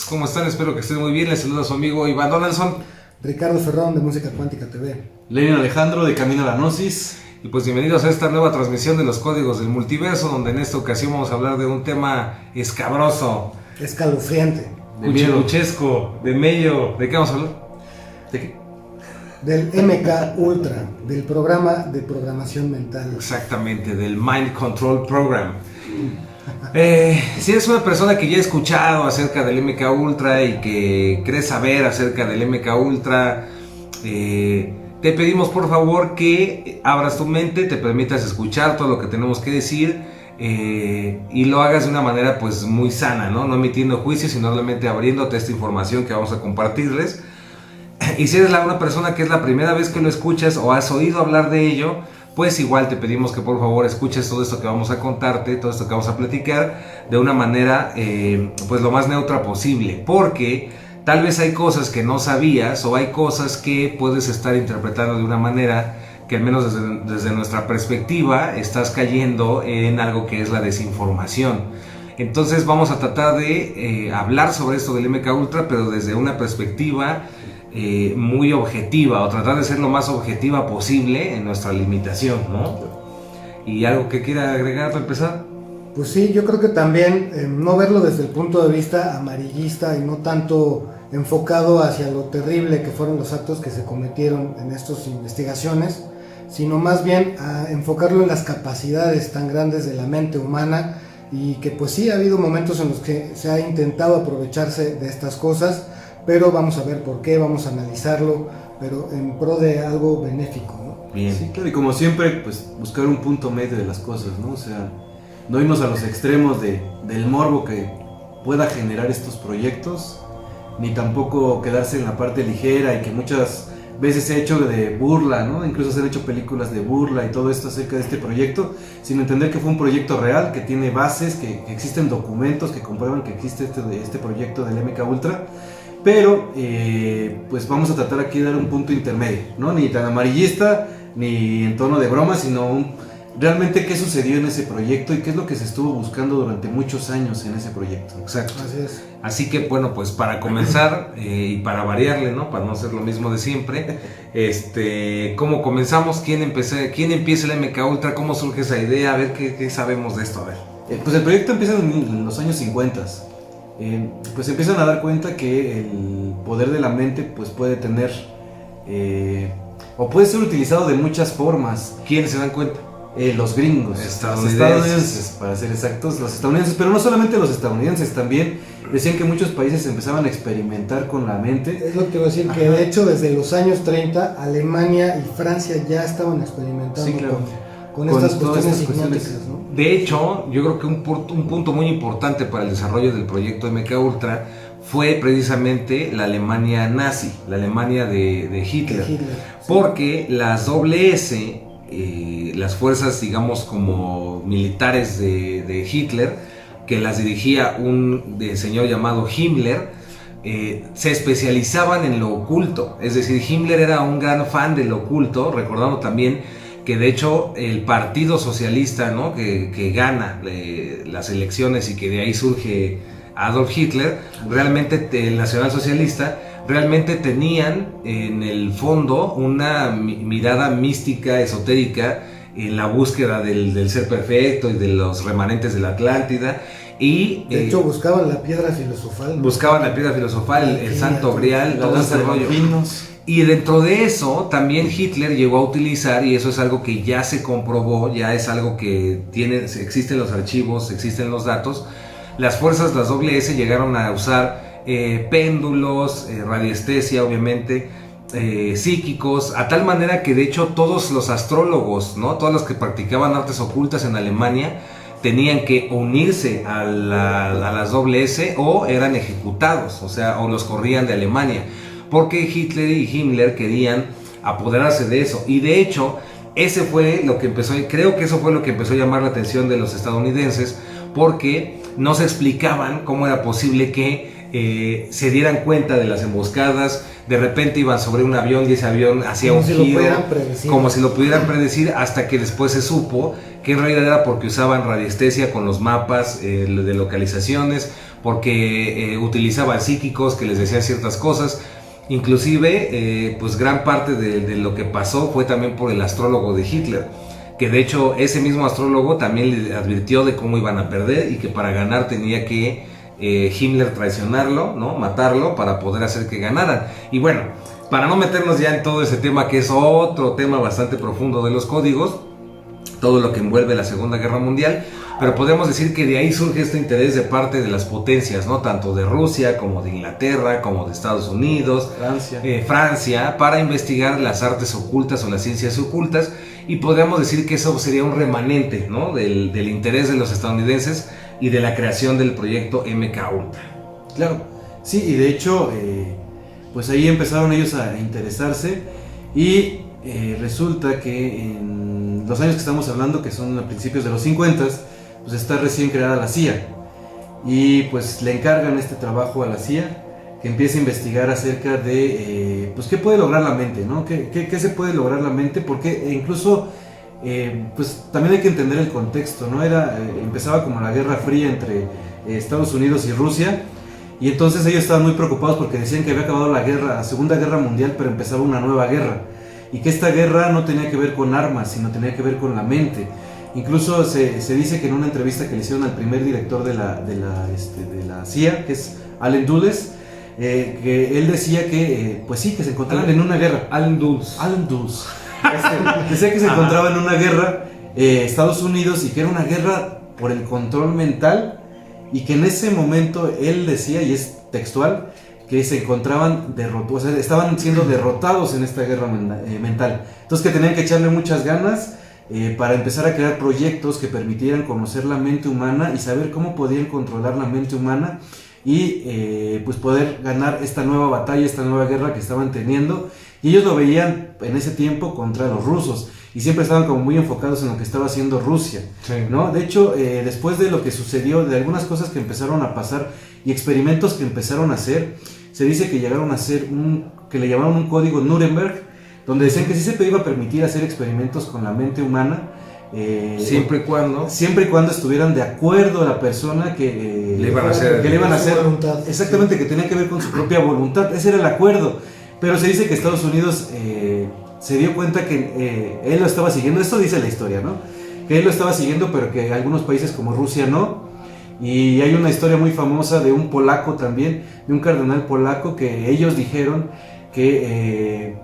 ¿Cómo están? Espero que estén muy bien. Les saluda a su amigo Iván Donaldson. Ricardo Ferrón de Música Cuántica TV. Lenin Alejandro de Camino a la Gnosis. Y pues bienvenidos a esta nueva transmisión de los Códigos del Multiverso, donde en esta ocasión vamos a hablar de un tema escabroso, Escalofriante. cuchiluchesco, de mello. ¿De qué vamos a hablar? ¿De qué? Del MK Ultra, del programa de programación mental. Exactamente, del Mind Control Program. Si eres una persona que ya ha escuchado acerca del MK Ultra y que crees saber acerca del MK Ultra, te pedimos por favor que abras tu mente, te permitas escuchar todo lo que tenemos que decir y lo hagas de una manera pues muy sana, no emitiendo juicios, sino realmente abriéndote esta información que vamos a compartirles. Y si eres una persona que es la primera vez que lo escuchas o has oído hablar de ello, pues igual te pedimos que por favor escuches todo esto que vamos a contarte, todo esto que vamos a platicar de una manera pues lo más neutra posible, porque tal vez hay cosas que no sabías o hay cosas que puedes estar interpretando de una manera que al menos desde nuestra perspectiva estás cayendo en algo que es la desinformación. Entonces vamos a tratar de hablar sobre esto del MK Ultra, pero desde una perspectiva muy objetiva, o tratar de ser lo más objetiva posible en nuestra limitación, ¿no? ¿Y algo que quiera agregar para empezar? Pues sí, yo creo que también no verlo desde el punto de vista amarillista y no tanto enfocado hacia lo terrible que fueron los actos que se cometieron en estas investigaciones, sino más bien a enfocarlo en las capacidades tan grandes de la mente humana, y que pues sí ha habido momentos en los que se ha intentado aprovecharse de estas cosas, pero vamos a ver por qué, vamos a analizarlo, pero en pro de algo benéfico, ¿no? Bien. Sí, claro, y como siempre, pues buscar un punto medio de las cosas, ¿no? O sea, no irnos a los extremos del morbo que pueda generar estos proyectos, ni tampoco quedarse en la parte ligera y que muchas veces se ha hecho de burla, ¿no? Incluso se han hecho películas de burla y todo esto acerca de este proyecto, sino entender que fue un proyecto real, que tiene bases, que existen documentos que comprueban que existe este proyecto del MK Ultra. Pero pues vamos a tratar aquí de dar un punto intermedio, ¿no? Ni tan amarillista, ni en tono de broma, sino realmente qué sucedió en ese proyecto y qué es lo que se estuvo buscando durante muchos años en ese proyecto. Exacto. Así es. Así que bueno, pues para comenzar y para variarle, ¿no? Para no hacer lo mismo de siempre, ¿cómo comenzamos? ¿Quién empieza el MK Ultra? ¿Cómo surge esa idea? A ver qué sabemos de esto, a ver. Pues el proyecto empieza en los años 50. Pues empiezan a dar cuenta que el poder de la mente pues puede tener o puede ser utilizado de muchas formas. ¿Quiénes se dan cuenta? Los gringos, los estadounidenses, para ser exactos, los estadounidenses, pero no solamente los estadounidenses, también decían que muchos países empezaban a experimentar con la mente. Es lo que te voy a decir, que de hecho desde los años 30 Alemania y Francia ya estaban experimentando, sí, claro, con estas cuestiones hipnóticas, ¿no? De hecho, yo creo que un punto muy importante para el desarrollo del proyecto MK Ultra fue precisamente la Alemania nazi, la Alemania de Hitler, Sí. porque las SS, las fuerzas digamos como militares de Hitler, que las dirigía un señor llamado Himmler, se especializaban en lo oculto. Es decir, Himmler era un gran fan del oculto, recordando también que de hecho el Partido Socialista, ¿no? que gana las elecciones y que de ahí surge Adolf Hitler, realmente el nacionalsocialista, realmente tenían en el fondo una mirada mística, esotérica, en la búsqueda del ser perfecto y de los remanentes de la Atlántida. Y de hecho buscaban la piedra filosofal, ¿no? Buscaban la piedra filosofal, el santo grial, todo ese rollo. Y dentro de eso también Hitler llegó a utilizar, y eso es algo que ya se comprobó, ya es algo que existen los archivos, existen los datos. Las fuerzas, las SS, llegaron a usar péndulos, radiestesia, obviamente, psíquicos, a tal manera que de hecho todos los astrólogos, ¿no? Todos los que practicaban artes ocultas en Alemania tenían que unirse a las SS o eran ejecutados, o los corrían de Alemania, porque Hitler y Himmler querían apoderarse de eso. Y de hecho ese fue lo que empezó, creo que eso fue lo que empezó a llamar la atención de los estadounidenses, porque no se explicaban cómo era posible que se dieran cuenta de las emboscadas. De repente iban sobre un avión y ese avión hacía un giro, como si lo pudieran predecir, hasta que después se supo que en realidad era porque usaban radiestesia con los mapas de localizaciones, porque utilizaban psíquicos que les decían ciertas cosas. Inclusive, pues gran parte de lo que pasó fue también por el astrólogo de Hitler, que de hecho ese mismo astrólogo también le advirtió de cómo iban a perder y que para ganar tenía que Himmler traicionarlo, ¿no? Matarlo para poder hacer que ganaran. Y bueno, para no meternos ya en todo ese tema, que es otro tema bastante profundo de los códigos, todo lo que envuelve la Segunda Guerra Mundial, pero podemos decir que de ahí surge este interés de parte de las potencias, ¿no? Tanto de Rusia como de Inglaterra, como de Estados Unidos, Francia, para investigar las artes ocultas o las ciencias ocultas, y podríamos decir que eso sería un remanente, ¿no? del interés de los estadounidenses y de la creación del proyecto MK Ultra. Claro, sí, y de hecho, pues ahí empezaron ellos a interesarse, y resulta que en los años que estamos hablando, que son a principios de los 50, pues está recién creada la CIA, y pues le encargan este trabajo a la CIA, que empiece a investigar acerca de pues qué puede lograr la mente, ¿no? ¿Qué se puede lograr la mente? Porque incluso pues también hay que entender el contexto, ¿no? Empezaba como la Guerra Fría entre Estados Unidos y Rusia, y entonces ellos estaban muy preocupados porque decían que había acabado la Segunda Guerra Mundial, pero empezaba una nueva guerra, y que esta guerra no tenía que ver con armas, sino tenía que ver con la mente. Incluso se dice que en una entrevista que le hicieron al primer director de la CIA, que es Allen Dulles, que él decía que, pues sí, que se encontraban en una guerra. Allen Dulles. Decía que se encontraban en una guerra, Estados Unidos, y que era una guerra por el control mental, y que en ese momento él decía, y es textual, que se encontraban derrotados, o sea, estaban siendo derrotados en esta guerra mental. Entonces que tenían que echarle muchas ganas para empezar a crear proyectos que permitieran conocer la mente humana y saber cómo podían controlar la mente humana, y pues poder ganar esta nueva batalla, esta nueva guerra que estaban teniendo. Y ellos lo veían en ese tiempo contra los rusos, y siempre estaban como muy enfocados en lo que estaba haciendo Rusia, sí, ¿no? De hecho, después de lo que sucedió, de algunas cosas que empezaron a pasar y experimentos que empezaron a hacer, se dice que llegaron a hacer que le llamaron un código Nuremberg, donde decían que sí se iba a permitir hacer experimentos con la mente humana, siempre y cuando estuvieran de acuerdo a la persona que le iban a hacer, voluntad, exactamente, sí, que tenía que ver con su propia voluntad. Ese era el acuerdo, pero se dice que Estados Unidos se dio cuenta que él lo estaba siguiendo. Esto dice la historia, ¿no? Que él lo estaba siguiendo, pero que algunos países como Rusia no. Y hay una historia muy famosa de un polaco también, de un cardenal polaco, que ellos dijeron que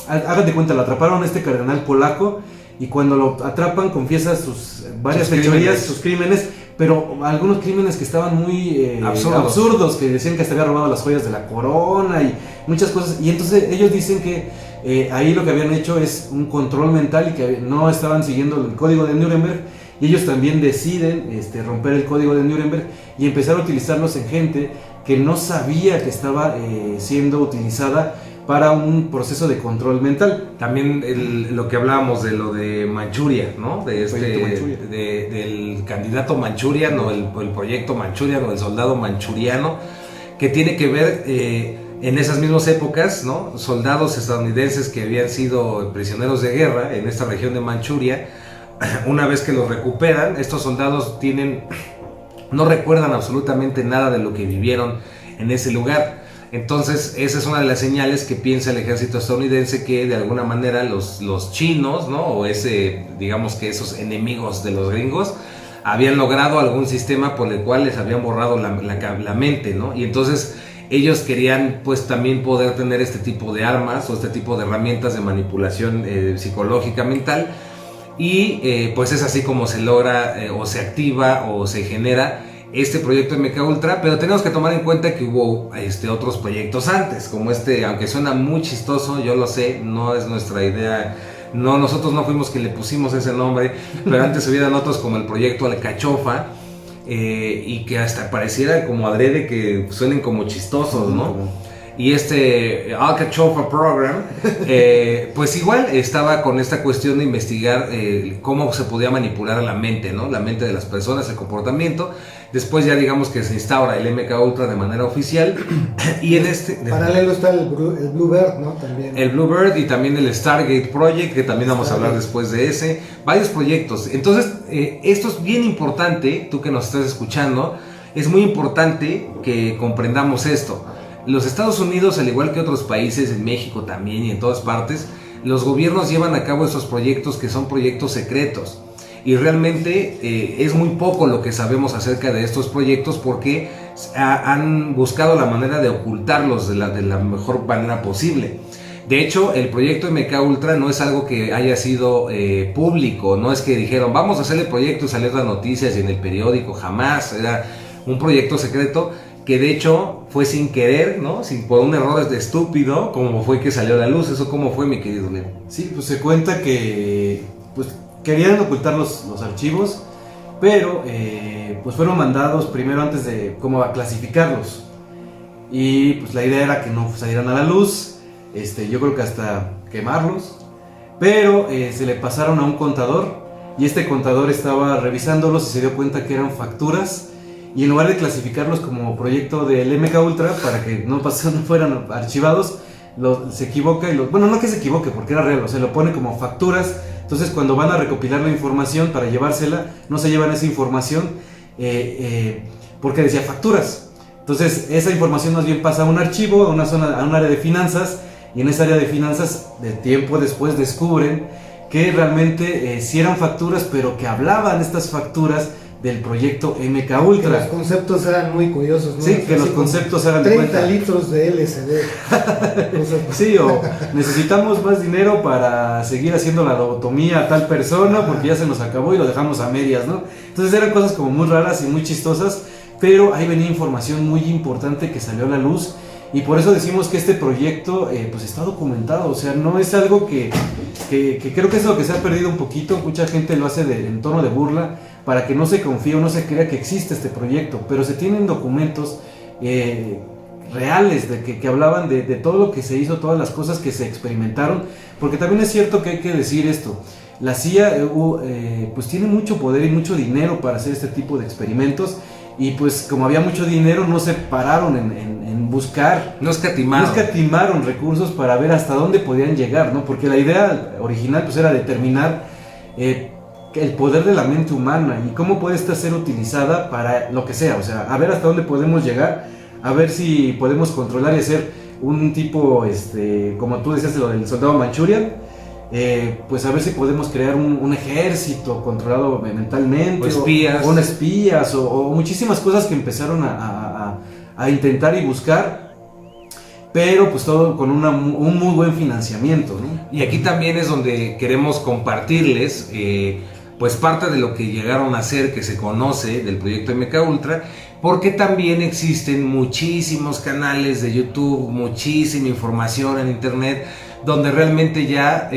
hagan de cuenta, lo atraparon a este cardenal polaco, y cuando lo atrapan confiesa sus varias fechorías, sus crímenes, pero algunos crímenes que estaban muy absurdos, que decían que hasta había robado las joyas de la corona y muchas cosas. Y entonces ellos dicen que ahí lo que habían hecho es un control mental, y que no estaban siguiendo el código de Nuremberg, y ellos también deciden romper el código de Nuremberg y empezar a utilizarlos en gente que no sabía que estaba siendo utilizada para un proceso de control mental. También lo que hablábamos de lo de Manchuria, ¿no? Manchuria. Del candidato Manchurian, o el proyecto Manchurian, o el soldado manchuriano, que tiene que ver en esas mismas épocas, ¿no? Soldados estadounidenses que habían sido prisioneros de guerra en esta región de Manchuria. Una vez que los recuperan, estos soldados no recuerdan absolutamente nada de lo que vivieron en ese lugar. Entonces esa es una de las señales que piensa el ejército estadounidense, que de alguna manera los chinos, ¿no? O digamos que esos enemigos de los gringos habían logrado algún sistema por el cual les habían borrado la mente, ¿no? Y entonces ellos querían pues también poder tener este tipo de armas o este tipo de herramientas de manipulación psicológica mental. Y pues es así como se logra o se activa o se genera este proyecto MK Ultra. Pero tenemos que tomar en cuenta que hubo otros proyectos antes, como aunque suena muy chistoso, yo lo sé, no es nuestra idea, no, nosotros no fuimos que le pusimos ese nombre, pero antes hubieran otros como el proyecto Alcachofa, y que hasta pareciera como adrede que suenen como chistosos, ¿no? Y Alcachofa Program, pues igual estaba con esta cuestión de investigar cómo se podía manipular la mente, ¿no? La mente de las personas, el comportamiento. Después ya digamos que se instaura el MK Ultra de manera oficial. Y en paralelo está el Bluebird, ¿no? También. El Bluebird, y también el Stargate Project, que también vamos a hablar después de ese. Varios proyectos. Entonces, esto es bien importante, tú que nos estás escuchando, es muy importante que comprendamos esto. Los Estados Unidos, al igual que otros países, en México también y en todas partes, los gobiernos llevan a cabo estos proyectos que son proyectos secretos. Y realmente es muy poco lo que sabemos acerca de estos proyectos porque han buscado la manera de ocultarlos de la mejor manera posible. De hecho, el proyecto MK Ultra no es algo que haya sido público, no es que dijeron vamos a hacer el proyecto y salir las noticias y en el periódico, jamás. Era un proyecto secreto que de hecho fue sin querer, ¿no? Por un error estúpido, como fue que salió a la luz. ¿Eso cómo fue, mi querido Leo? Sí, pues se cuenta que pues querían ocultar los archivos, pero pues fueron mandados primero antes de cómo a clasificarlos. Y pues la idea era que no salieran a la luz, yo creo que hasta quemarlos, pero se le pasaron a un contador y este contador estaba revisándolos y se dio cuenta que eran facturas. Y en lugar de clasificarlos como proyecto del MK Ultra para que no fueran archivados, se equivoca y bueno, no que se equivoque porque era real, o sea, lo pone como facturas. Entonces cuando van a recopilar la información para llevársela, no se llevan esa información porque decía facturas. Entonces esa información más bien pasa a un archivo, a un área de finanzas, y en esa área de finanzas de tiempo después descubren que realmente sí eran facturas, pero que hablaban estas facturas del proyecto MK Ultra. Que los conceptos eran muy curiosos, ¿no? Sí, que los conceptos eran 30 litros de LSD. Sí, o necesitamos más dinero para seguir haciendo la lobotomía a tal persona porque ya se nos acabó y lo dejamos a medias, ¿no? Entonces eran cosas como muy raras y muy chistosas, pero ahí venía información muy importante que salió a la luz. Y por eso decimos que este proyecto pues está documentado, o sea, no es algo que creo que es lo que se ha perdido un poquito. Mucha gente lo hace en tono de burla para que no se confíe o no se crea que existe este proyecto, pero se tienen documentos reales que hablaban de todo lo que se hizo, todas las cosas que se experimentaron, porque también es cierto que hay que decir esto. La CIA pues tiene mucho poder y mucho dinero para hacer este tipo de experimentos. Y pues como había mucho dinero, no se pararon en buscar, no escatimaron recursos para ver hasta dónde podían llegar, ¿no? Porque la idea original pues era determinar el poder de la mente humana y cómo puede esta ser utilizada para lo que sea, o sea, a ver hasta dónde podemos llegar, a ver si podemos controlar y hacer un tipo, como tú decías, lo del soldado Manchurian. Pues a ver si podemos crear un ejército controlado mentalmente, o espías o muchísimas cosas que empezaron a intentar y buscar, pero pues todo con un muy buen financiamiento, ¿no? Y aquí también es donde queremos compartirles pues parte de lo que llegaron a hacer, que se conoce del proyecto MK Ultra, porque también existen muchísimos canales de YouTube, muchísima información en internet donde realmente ya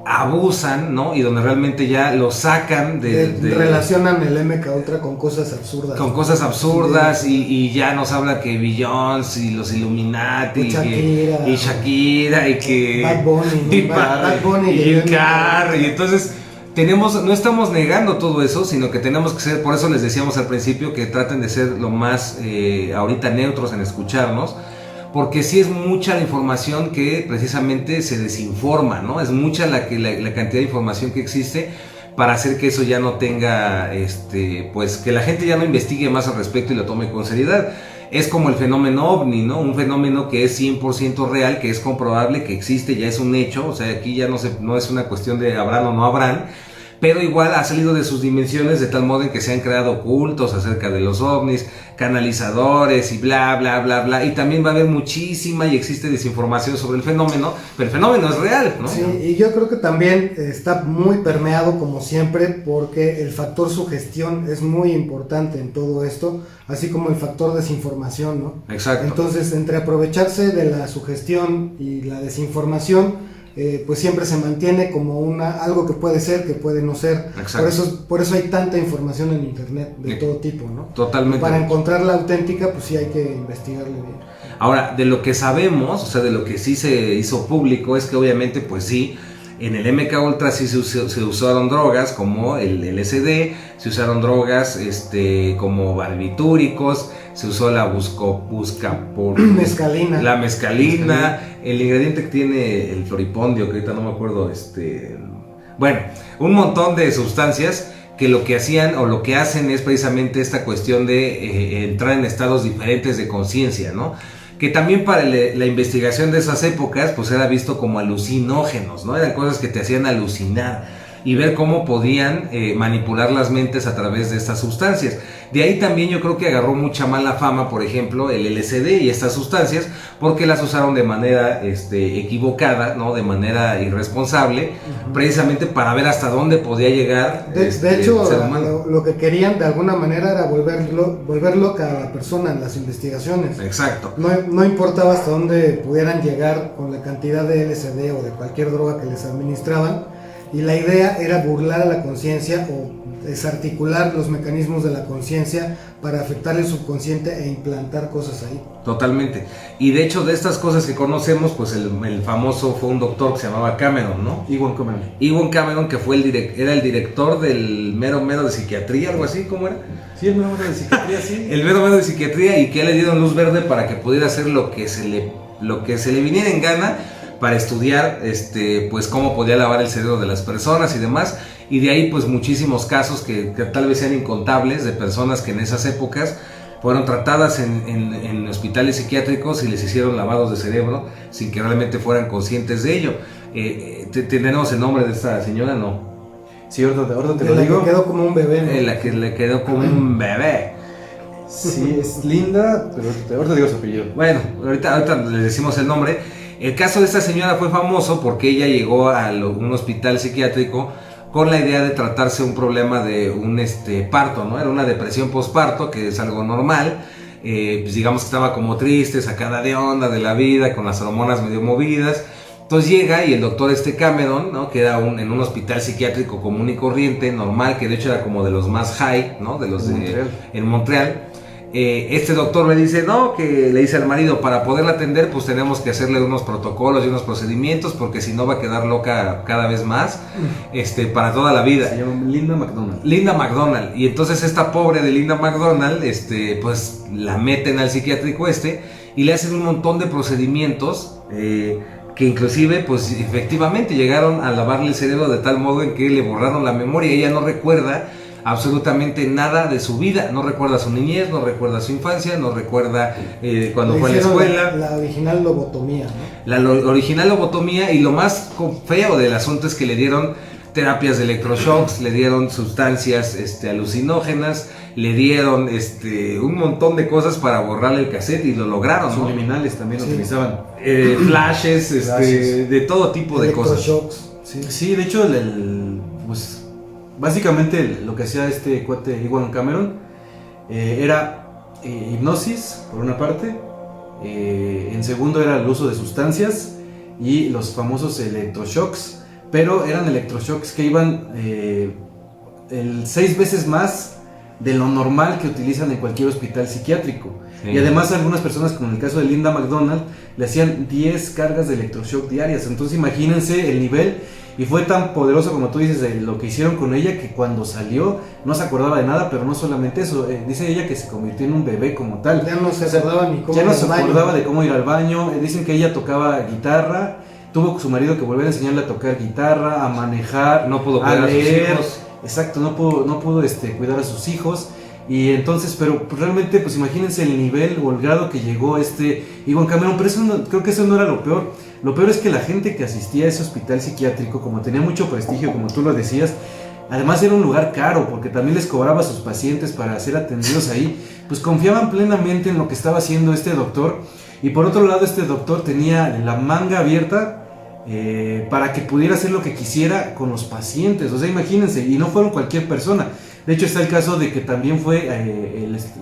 abusan, ¿no? Y donde realmente ya lo sacan relacionan el MK Ultra con cosas absurdas. Con cosas absurdas, y ya nos habla que Beyoncé y los Illuminati y Shakira y que Bad Bunny y Jim Carrey. Entonces no estamos negando todo eso, sino que tenemos que ser, por eso les decíamos al principio que traten de ser lo más ahorita neutros en escucharnos, porque sí es mucha la información que precisamente se desinforma, ¿no? Es mucha la cantidad de información que existe para hacer que eso ya no tenga, pues que la gente ya no investigue más al respecto y lo tome con seriedad. Es como el fenómeno OVNI, ¿no? Un fenómeno que es 100% real, que es comprobable, que existe, ya es un hecho. O sea, aquí ya no es una cuestión de habrán o no habrán, pero igual ha salido de sus dimensiones de tal modo en que se han creado cultos acerca de los ovnis, canalizadores y bla, bla, bla, bla. Y también va a haber muchísima y existe desinformación sobre el fenómeno, pero el fenómeno es real, ¿no? Sí, y yo creo que también está muy permeado, como siempre, porque el factor sugestión es muy importante en todo esto, así como el factor desinformación, ¿no? Exacto. Entonces, entre aprovecharse de la sugestión y la desinformación, pues siempre se mantiene como algo que puede ser, que puede no ser. Por eso hay tanta información en internet de todo tipo, ¿no? Totalmente. Y para encontrar la auténtica, pues sí hay que investigarle bien. Ahora, de lo que sabemos, o sea, de lo que sí se hizo público, es que obviamente, pues sí, en el MK Ultra sí se usaron drogas como el LSD, se usaron drogas como barbitúricos, se usó la mescalina. La mescalina, el ingrediente que tiene el floripondio, que ahorita no me acuerdo, bueno, un montón de sustancias que lo que hacían o lo que hacen es precisamente esta cuestión de entrar en estados diferentes de conciencia, ¿no? Que también para la investigación de esas épocas pues era visto como alucinógenos, ¿no? Eran cosas que te hacían alucinar y ver cómo podían manipular las mentes a través de estas sustancias. De ahí también yo creo que agarró mucha mala fama, por ejemplo, el LSD y estas sustancias, porque las usaron de manera equivocada, ¿no? De manera irresponsable, precisamente para ver hasta dónde podía llegar de hecho, el ser humano. lo que querían de alguna manera era volver loca a la persona en las investigaciones. Exacto. No importaba hasta dónde pudieran llegar con la cantidad de LSD o de cualquier droga que les administraban, y la idea era burlar a la conciencia o desarticular los mecanismos de la conciencia para afectar el subconsciente e implantar cosas ahí. Totalmente. Y de hecho de estas cosas que conocemos, pues el famoso fue un doctor que se llamaba Cameron, ¿no? Ewan Cameron, que fue era el director del mero de psiquiatría, algo así, ¿cómo era? Sí, el mero de psiquiatría, sí. El mero de psiquiatría, y que le dieron luz verde para que pudiera hacer lo que se le viniera en gana, para estudiar pues cómo podía lavar el cerebro de las personas y demás, y de ahí pues muchísimos casos que tal vez sean incontables de personas que en esas épocas fueron tratadas en hospitales psiquiátricos y les hicieron lavados de cerebro sin que realmente fueran conscientes de ello. ¿Tenemos el nombre de esta señora? No. Sí, ahorita te lo La digo. que quedó como un bebé, ¿no? La que le quedó como un bebé. Sí, es Linda, pero ahorita digo su apellido. Bueno, ahorita le decimos el nombre. El caso de esta señora fue famoso porque ella llegó a un hospital psiquiátrico con la idea de tratarse un problema de un parto, ¿no? Era una depresión postparto, que es algo normal. Pues digamos que estaba como triste, sacada de onda de la vida, con las hormonas medio movidas. Entonces llega y el doctor Cameron, ¿no? Que era en un hospital psiquiátrico común y corriente, normal, que de hecho era como de los más high, ¿no? De los en Montreal. Este doctor le dice, no, que le dice al marido, para poderla atender pues tenemos que hacerle unos protocolos y unos procedimientos, porque si no va a quedar loca cada vez más, para toda la vida. Se llama Linda McDonald. Linda McDonald. Y entonces esta pobre de Linda McDonald, pues la meten al psiquiátrico y le hacen un montón de procedimientos, que inclusive pues efectivamente llegaron a lavarle el cerebro de tal modo en que le borraron la memoria. Ella no recuerda absolutamente nada de su vida, no recuerda su niñez, no recuerda su infancia, no recuerda cuando fue a la escuela. La original lobotomía, ¿no? La original lobotomía, y lo más feo del asunto es que le dieron terapias de electroshocks, le dieron sustancias alucinógenas, le dieron un montón de cosas para borrarle el cassette, y lo lograron, ¿no? Subliminales también utilizaban. Flashes, de todo tipo de cosas. Electroshocks, Sí, de hecho, pues básicamente lo que hacía este cuate Ewan Cameron era hipnosis, por una parte, en segundo era el uso de sustancias y los famosos electroshocks, pero eran electroshocks que iban 6 veces más de lo normal que utilizan en cualquier hospital psiquiátrico. Sí. Y además algunas personas, como en el caso de Linda McDonald, le hacían 10 cargas de electroshock diarias. Entonces imagínense el nivel. Y fue tan poderoso, como tú dices, de lo que hicieron con ella, que cuando salió no se acordaba de nada. Pero no solamente eso, dice ella que se convirtió en un bebé como tal. Ya no se acordaba ni cómo ya ir no al se baño. acordaba de cómo ir al baño. Dicen que ella tocaba guitarra, tuvo su marido que volver a enseñarle a tocar guitarra, a manejar, no pudo cuidar a leer. A sus hijos. Exacto, no pudo cuidar a sus hijos. Y entonces, pero realmente, pues imagínense el nivel o el grado que llegó Ewan Cameron. Pero eso creo que eso no era lo peor. Lo peor es que la gente que asistía a ese hospital psiquiátrico, como tenía mucho prestigio, como tú lo decías, además era un lugar caro, porque también les cobraba a sus pacientes para ser atendidos ahí, pues confiaban plenamente en lo que estaba haciendo este doctor. Y por otro lado, este doctor tenía la manga abierta para que pudiera hacer lo que quisiera con los pacientes. O sea, imagínense, y no fueron cualquier persona. De hecho, está el caso de que también fue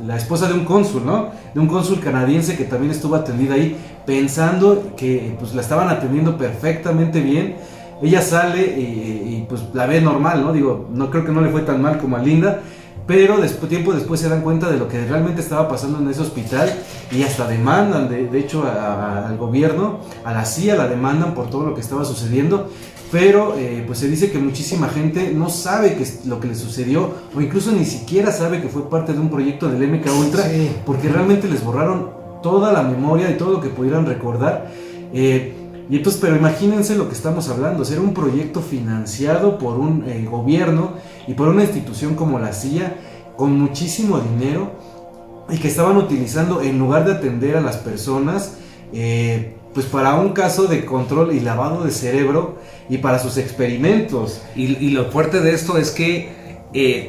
la esposa de un cónsul, ¿no? De un cónsul canadiense que también estuvo atendida ahí, pensando que pues la estaban atendiendo perfectamente bien. Ella sale y pues la ve normal, ¿no? Digo, no creo que no le fue tan mal como a Linda, pero tiempo después se dan cuenta de lo que realmente estaba pasando en ese hospital y hasta demandan, de hecho, al gobierno, a la CIA la demandan por todo lo que estaba sucediendo. Pero pues se dice que muchísima gente no sabe lo que le sucedió, o incluso ni siquiera sabe que fue parte de un proyecto del MK Ultra, porque realmente les borraron toda la memoria y todo lo que pudieran recordar. Y entonces, pero imagínense lo que estamos hablando, era un proyecto financiado por un gobierno y por una institución como la CIA, con muchísimo dinero, y que estaban utilizando, en lugar de atender a las personas, pues para un caso de control y lavado de cerebro, y para sus experimentos. Y lo fuerte de esto es que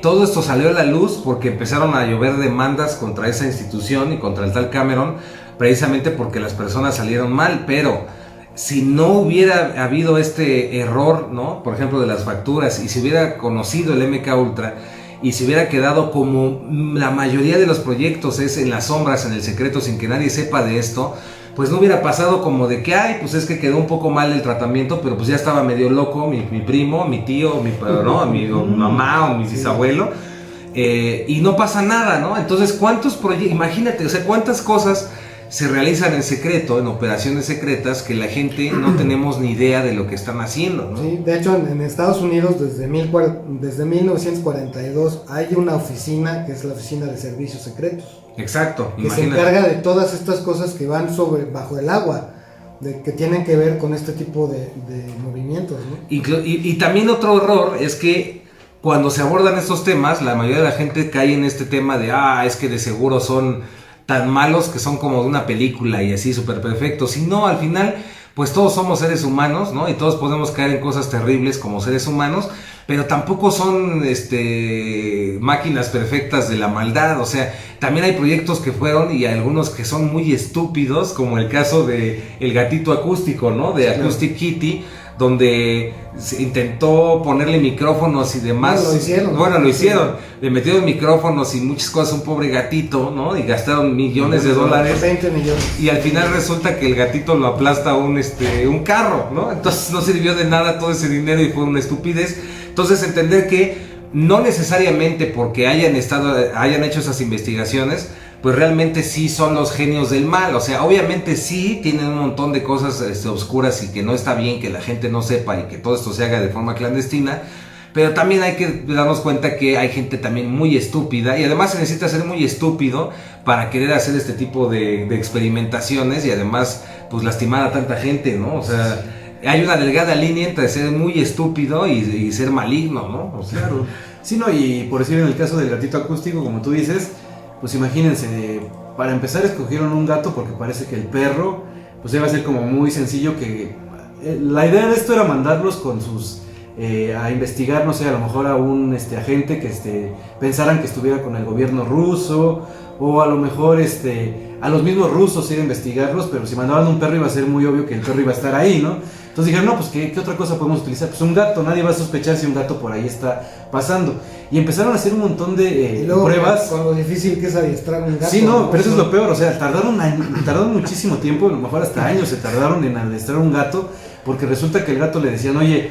todo esto salió a la luz porque empezaron a llover demandas contra esa institución y contra el tal Cameron, precisamente porque las personas salieron mal. Pero si no hubiera habido este error, ¿no? Por ejemplo, de las facturas, y si hubiera conocido el MK Ultra, y si hubiera quedado como la mayoría de los proyectos, es en las sombras, en el secreto, sin que nadie sepa de esto, pues no hubiera pasado como de que, ay, pues es que quedó un poco mal el tratamiento, pero pues ya estaba medio loco mi primo, mi tío, mi mamá o mi bisabuelo, y no pasa nada, ¿no? Entonces, ¿cuántos proyectos? Imagínate, o sea, cuántas cosas se realizan en secreto, en operaciones secretas, que la gente no tenemos ni idea de lo que están haciendo, ¿no? Sí, de hecho en Estados Unidos desde 1942 hay una oficina que es la Oficina de Servicios Secretos. Exacto, que se encarga de todas estas cosas que van bajo el agua, que tienen que ver con este tipo de movimientos, ¿no? Y también otro error es que cuando se abordan estos temas, la mayoría de la gente cae en este tema de, es que de seguro son tan malos que son como de una película y así súper perfectos. Y no, al final, pues todos somos seres humanos, ¿no? Y todos podemos caer en cosas terribles como seres humanos, pero tampoco son máquinas perfectas de la maldad. O sea, también hay proyectos que fueron, y algunos que son muy estúpidos, como el caso de el gatito acústico, ¿no? De Acoustic Kitty, donde se intentó ponerle micrófonos y demás. Lo hicieron. Le metieron micrófonos y muchas cosas a un pobre gatito, ¿no? Y gastaron millones de dólares. 20 millones. Y al final resulta que el gatito lo aplasta un carro, ¿no? Entonces no sirvió de nada todo ese dinero y fue una estupidez. Entonces entender que no necesariamente porque hayan hecho esas investigaciones, pues realmente sí son los genios del mal. O sea, obviamente sí tienen un montón de cosas oscuras y que no está bien que la gente no sepa y que todo esto se haga de forma clandestina, pero también hay que darnos cuenta que hay gente también muy estúpida, y además se necesita ser muy estúpido para querer hacer este tipo de experimentaciones y además pues lastimar a tanta gente, ¿no? O sea, hay una delgada línea entre ser muy estúpido y ser maligno, ¿no? O sea, claro. Sí, no, y por decir en el caso del gatito acústico, como tú dices, pues imagínense, para empezar escogieron un gato porque parece que el perro, pues iba a ser como muy sencillo que... la idea de esto era mandarlos con sus... a investigar, no sé, a lo mejor a un agente que pensaran que estuviera con el gobierno ruso, o a lo mejor a los mismos rusos ir a investigarlos, pero si mandaban un perro iba a ser muy obvio que el perro iba a estar ahí, ¿no? Entonces dijeron, no, pues ¿qué otra cosa podemos utilizar? Pues un gato, nadie va a sospechar si un gato por ahí está pasando. Y empezaron a hacer un montón de pruebas. Con lo difícil que es adiestrar un gato. Sí, no, pero eso es lo peor, o sea, tardaron muchísimo tiempo, a lo mejor hasta años se tardaron en adiestrar un gato, porque resulta que el gato le decían, oye,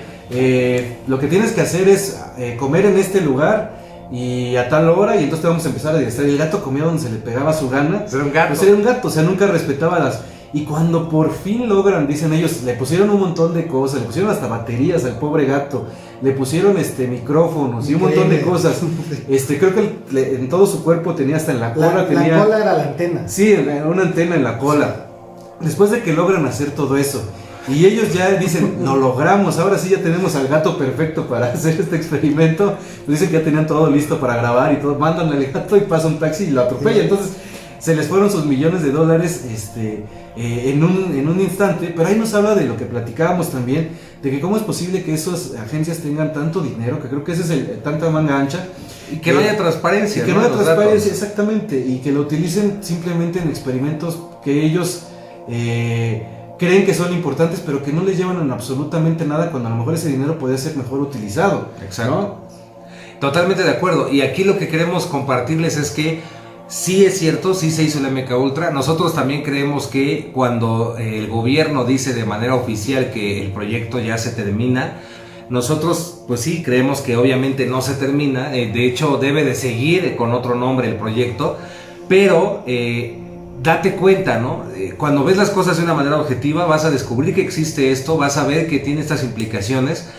lo que tienes que hacer es comer en este lugar y a tal hora, y entonces te vamos a empezar a adiestrar. Y el gato comía donde se le pegaba su gana. Era un gato. Pues era un gato, o sea, nunca respetaba las... Y cuando por fin logran, dicen ellos, le pusieron un montón de cosas, le pusieron hasta baterías al pobre gato, le pusieron micrófonos y un montón de cosas. Creo que en todo su cuerpo tenía, hasta en la cola la cola era la antena. Sí, una antena en la cola. Después de que logran hacer todo eso, y ellos ya dicen, lo logramos, ahora sí ya tenemos al gato perfecto para hacer este experimento. Pues dicen que ya tenían todo listo para grabar y todo, mandan al gato y pasa un taxi y lo atropella. Entonces se les fueron sus millones de dólares en un instante. Pero ahí nos habla de lo que platicábamos también, de que cómo es posible que esas agencias tengan tanto dinero, que creo que ese es tanta manga ancha, y que no haya transparencia. Y que no haya transparencia, exactamente, y que lo utilicen simplemente en experimentos que ellos creen que son importantes, pero que no les llevan en absolutamente nada, cuando a lo mejor ese dinero podría ser mejor utilizado. Exacto. ¿No? Totalmente de acuerdo. Y aquí lo que queremos compartirles es que sí es cierto, sí se hizo el MK Ultra. Nosotros también creemos que cuando el gobierno dice de manera oficial que el proyecto ya se termina, nosotros pues sí creemos que obviamente no se termina. De hecho debe de seguir con otro nombre el proyecto, pero date cuenta, ¿no? Cuando ves las cosas de una manera objetiva vas a descubrir que existe esto, vas a ver que tiene estas implicaciones.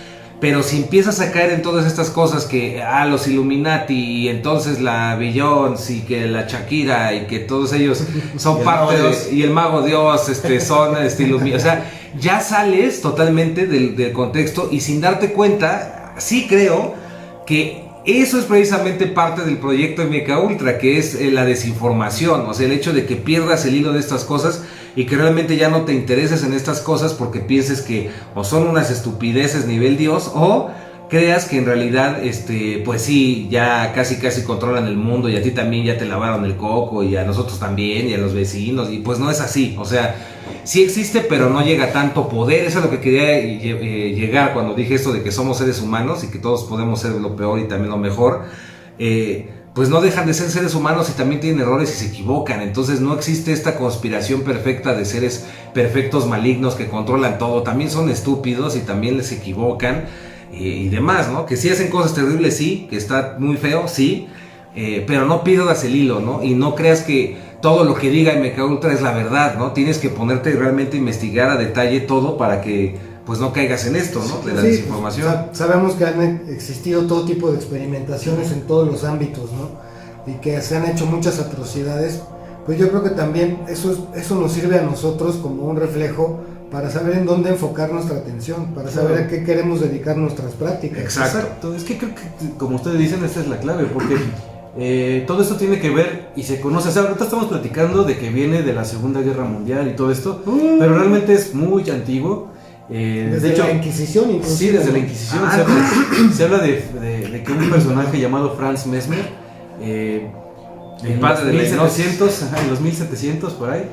Pero si empiezas a caer en todas estas cosas que, los Illuminati, y entonces la Beyoncé, y que la Shakira, y que todos ellos son parte de, y el Mago Dios, son, o sea, ya sales totalmente del contexto y sin darte cuenta, sí creo que eso es precisamente parte del proyecto MKUltra, que es la desinformación, o sea, el hecho de que pierdas el hilo de estas cosas y que realmente ya no te intereses en estas cosas porque pienses que o son unas estupideces nivel Dios o creas que en realidad, pues sí, ya casi controlan el mundo y a ti también ya te lavaron el coco y a nosotros también y a los vecinos y pues no es así, o sea, sí existe pero no llega tanto poder, eso es lo que quería llegar cuando dije esto de que somos seres humanos y que todos podemos ser lo peor y también lo mejor, pues no dejan de ser seres humanos y también tienen errores y se equivocan, entonces no existe esta conspiración perfecta de seres perfectos malignos que controlan todo, también son estúpidos y también les equivocan. Y demás, ¿no? Que sí hacen cosas terribles, sí, que está muy feo, sí, pero no pierdas el hilo, ¿no? Y no creas que todo lo que diga MKUltra es la verdad, ¿no? Tienes que ponerte realmente a investigar a detalle todo para que, pues, no caigas en esto, ¿no? De la desinformación. Sabemos que han existido todo tipo de experimentaciones en todos los ámbitos, ¿no? Y que se han hecho muchas atrocidades, pues yo creo que también eso nos sirve a nosotros como un reflejo para saber en dónde enfocar nuestra atención, para saber a qué queremos dedicar nuestras prácticas. Exacto. Es que creo que, como ustedes dicen, esta es la clave, porque todo esto tiene que ver y se conoce. O sea, ahorita estamos platicando de que viene de la Segunda Guerra Mundial y todo esto, pero realmente es muy antiguo. Desde de hecho, la Inquisición, incluso. Sí, desde la Inquisición. Se habla de que un personaje llamado Franz Mesmer, en padre de 1700, en los 1700 por ahí,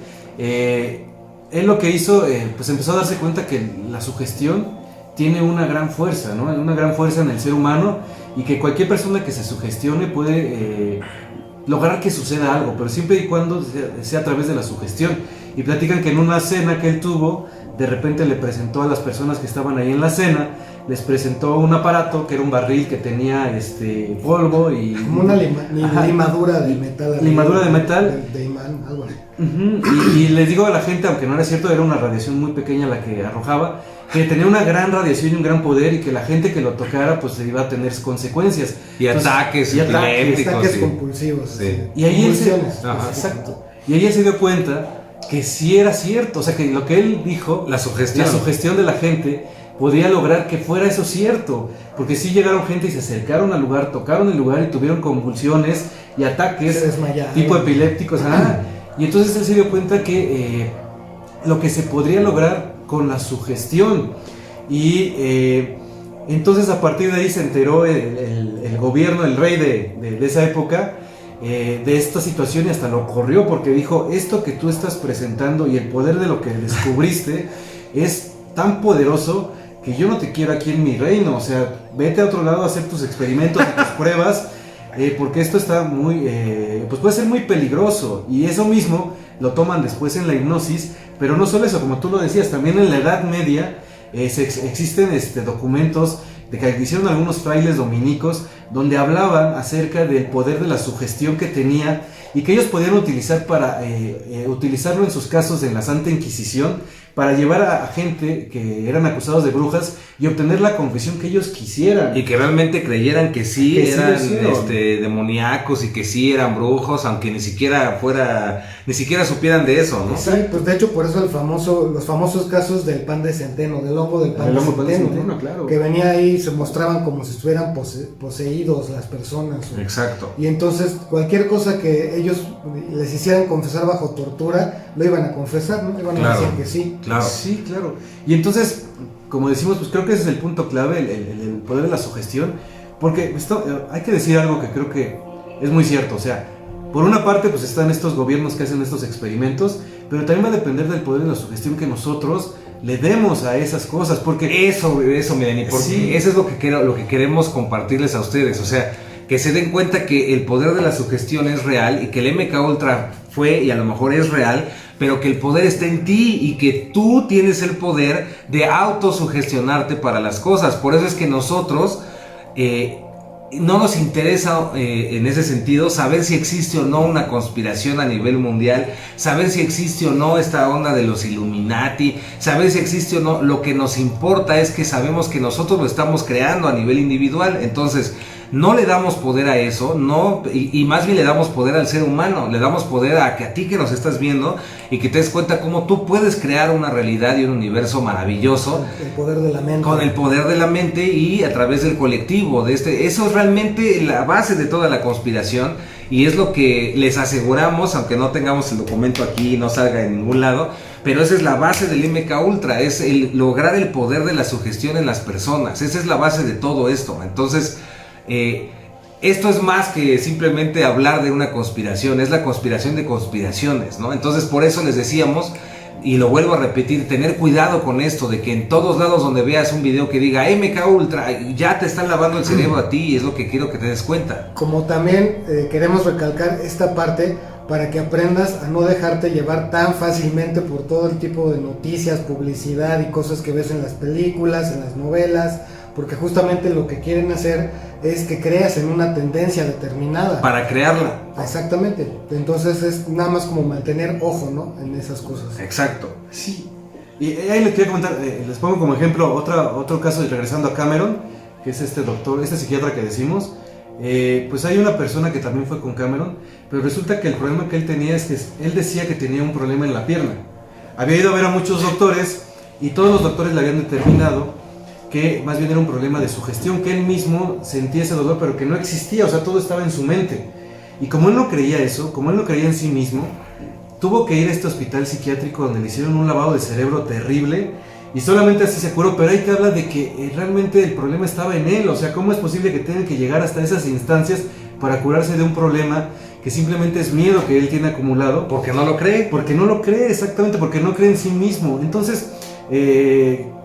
él lo que hizo, pues empezó a darse cuenta que la sugestión tiene una gran fuerza, ¿no? Una gran fuerza en el ser humano y que cualquier persona que se sugestione puede lograr que suceda algo, pero siempre y cuando sea a través de la sugestión. Y platican que en una cena que él tuvo, de repente le presentó a las personas que estaban ahí en la cena, les presentó un aparato que era un barril que tenía polvo y... Como una limadura de metal. Limadura de metal. De imán, algo así. Y les digo a la gente, aunque no era cierto, era una radiación muy pequeña la que arrojaba, que tenía una gran radiación y un gran poder y que la gente que lo tocara pues iba a tener consecuencias. Y ataques epilépticos. Ataques compulsivos. Sí. Y ahí él exacto. Y ahí él se dio cuenta que sí era cierto, o sea que lo que él dijo, la sugestión de la gente podía lograr que fuera eso cierto, porque sí llegaron gente y se acercaron al lugar, tocaron el lugar y tuvieron convulsiones y ataques tipo epilépticos, y entonces él se dio cuenta que lo que se podría lograr con la sugestión, y entonces a partir de ahí se enteró el gobierno, el rey de esa época, de esta situación, y hasta lo corrió porque dijo: esto que tú estás presentando y el poder de lo que descubriste es tan poderoso que yo no te quiero aquí en mi reino, o sea, vete a otro lado a hacer tus experimentos y tus pruebas, porque esto está muy, pues puede ser muy peligroso. Y eso mismo lo toman después en la hipnosis, pero no solo eso, como tú lo decías, también en la Edad Media existen documentos de que hicieron algunos frailes dominicos donde hablaban acerca del poder de la sugestión que tenía y que ellos podían utilizar para utilizarlo en sus casos en la Santa Inquisición para llevar a gente que eran acusados de brujas y obtener la confesión que ellos quisieran. Y que realmente creyeran que sí eran demoníacos y que sí eran brujos, aunque ni siquiera supieran de eso, ¿no? Sí, pues de hecho por eso los famosos casos del pan de centeno, del hongo del pan de centeno, claro. Que venía ahí y se mostraban como si estuvieran poseídos las personas. Exacto. Y entonces cualquier cosa que ellos les hicieran confesar bajo tortura, lo iban a confesar, ¿no? Iban a decir que sí. Claro. Sí, claro. Y entonces, como decimos, pues creo que ese es el punto clave, el poder de la sugestión, porque hay que decir algo que creo que es muy cierto. O sea, por una parte pues están estos gobiernos que hacen estos experimentos, pero también va a depender del poder de la sugestión que nosotros le demos a esas cosas, porque eso miren, y por sí, eso es lo que queremos compartirles a ustedes, o sea, que se den cuenta que el poder de la sugestión es real y que el MKUltra fue y a lo mejor es real, pero que el poder está en ti y que tú tienes el poder de autosugestionarte para las cosas. Por eso es que nosotros no nos interesa en ese sentido saber si existe o no una conspiración a nivel mundial, saber si existe o no esta onda de los Illuminati, saber si existe o no. Lo que nos importa es que sabemos que nosotros lo estamos creando a nivel individual. Entonces no le damos poder a eso, no, y más bien le damos poder al ser humano, le damos poder a ti que nos estás viendo y que te des cuenta cómo tú puedes crear una realidad y un universo maravilloso. El poder de la mente. Con el poder de la mente y a través del colectivo, eso es realmente la base de toda la conspiración y es lo que les aseguramos, aunque no tengamos el documento aquí y no salga en ningún lado, pero esa es la base del MK Ultra, es el lograr el poder de la sugestión en las personas, esa es la base de todo esto. Entonces, esto es más que simplemente hablar de una conspiración, es la conspiración de conspiraciones, ¿no? Entonces, por eso les decíamos, y lo vuelvo a repetir, tener cuidado con esto, de que en todos lados donde veas un video que diga MK Ultra, ya te están lavando el cerebro a ti, y es lo que quiero que te des cuenta. Como también queremos recalcar esta parte para que aprendas a no dejarte llevar tan fácilmente por todo el tipo de noticias, publicidad y cosas que ves en las películas, en las novelas, porque justamente lo que quieren hacer es que creas en una tendencia determinada. Para crearla. Exactamente. Entonces es nada más como mantener ojo, ¿no?, en esas cosas. Exacto. Sí. Y ahí les quería comentar, les pongo como ejemplo otro caso, regresando a Cameron, que es este psiquiatra que decimos. Pues hay una persona que también fue con Cameron, pero resulta que el problema que él tenía es que él decía que tenía un problema en la pierna. Había ido a ver a muchos doctores y todos los doctores le habían determinado que más bien era un problema de sugestión, que él mismo sentía ese dolor pero que no existía, o sea, todo estaba en su mente. Y como él no creía eso, como él no creía en sí mismo, tuvo que ir a este hospital psiquiátrico donde le hicieron un lavado de cerebro terrible y solamente así se curó. Pero ahí te habla de que realmente el problema estaba en él, o sea, ¿cómo es posible que tenga que llegar hasta esas instancias para curarse de un problema que simplemente es miedo que él tiene acumulado? Porque no lo cree. Porque no lo cree, exactamente, porque no cree en sí mismo. Entonces,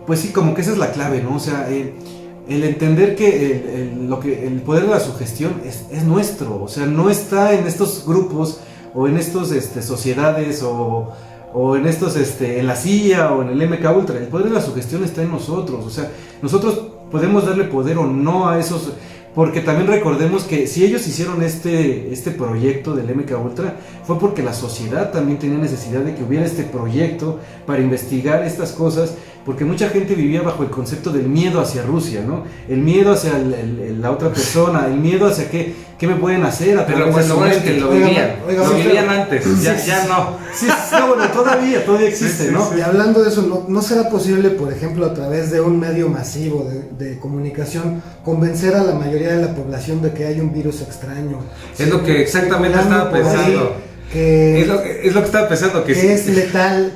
pues sí, como que esa es la clave, ¿no? O sea, el entender que el poder de la sugestión es nuestro, o sea, no está en estos grupos o en estos sociedades o en estos en la CIA o en el MK Ultra. El poder de la sugestión está en nosotros, o sea, nosotros podemos darle poder o no a esos, porque también recordemos que si ellos hicieron este proyecto del MK Ultra fue porque la sociedad también tenía necesidad de que hubiera este proyecto para investigar estas cosas, porque mucha gente vivía bajo el concepto del miedo hacia Rusia, ¿no? El miedo hacia la otra persona, el miedo hacia qué me pueden hacer a pero través de bueno, su es mente. que lo vivían, lo vivían pero- antes, ya no. Sí, no, bueno, todavía existe, Sí, ¿no? Y hablando de eso, ¿no será posible, por ejemplo, a través de un medio masivo de comunicación, convencer a la mayoría de la población de que hay un virus extraño? Es lo que exactamente estaba Circulando por ahí, pensando. que Es lo que estaba pensando, que es letal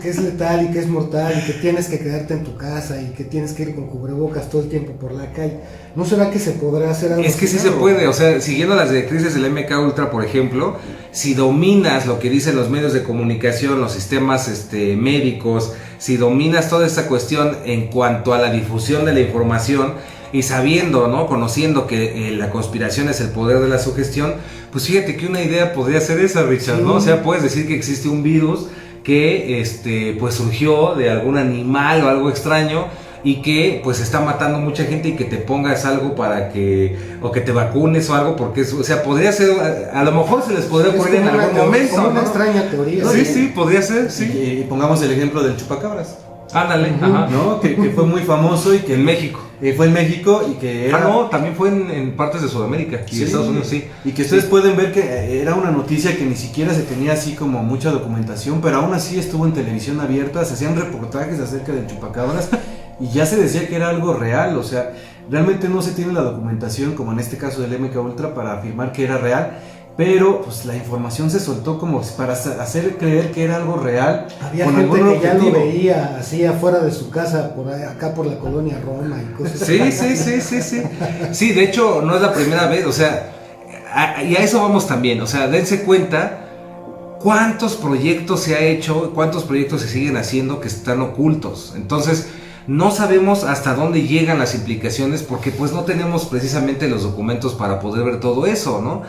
y que es mortal y que tienes que quedarte en tu casa y que tienes que ir con cubrebocas todo el tiempo por la calle. ¿No será que se podrá hacer algo Es que sí así, se no? puede, o sea, siguiendo las directrices del MK Ultra, por ejemplo, si dominas lo que dicen los medios de comunicación, los sistemas médicos, si dominas toda esta cuestión en cuanto a la difusión de la información y sabiendo, ¿no?, conociendo que la conspiración es el poder de la sugestión, pues fíjate que una idea podría ser esa, Richard, ¿no? O sea, puedes decir que existe un virus que pues surgió de algún animal o algo extraño y que pues está matando mucha gente y que te pongas algo para que, o que te vacunes o algo, porque o sea, podría ser, a lo mejor se les podría Es poner en como algún una, momento, como una ¿no? extraña teoría. Sí, sí, podría ser, sí. Y pongamos el ejemplo del chupacabras, Ándale, ajá. ¿no? Que fue muy famoso y que En México. fue en México y que era... Ah, no, también fue en partes de Sudamérica y Sí, Estados Unidos, sí. Y que ustedes pueden ver que era una noticia que ni siquiera se tenía así como mucha documentación, pero aún así estuvo en televisión abierta, se hacían reportajes acerca del chupacabras y ya se decía que era algo real, o sea, realmente no se tiene la documentación como en este caso del MK Ultra para afirmar que era real, pero pues la información se soltó como para hacer creer que era algo real. Había con gente algún que ya lo objetivo. veía así afuera de su casa, acá por la colonia Roma y cosas Sí, así. sí. Sí, de hecho, no es la primera vez, o sea, y a eso vamos también, o sea, dense cuenta cuántos proyectos se ha hecho, cuántos proyectos se siguen haciendo que están ocultos. Entonces, no sabemos hasta dónde llegan las implicaciones porque pues no tenemos precisamente los documentos para poder ver todo eso, ¿no?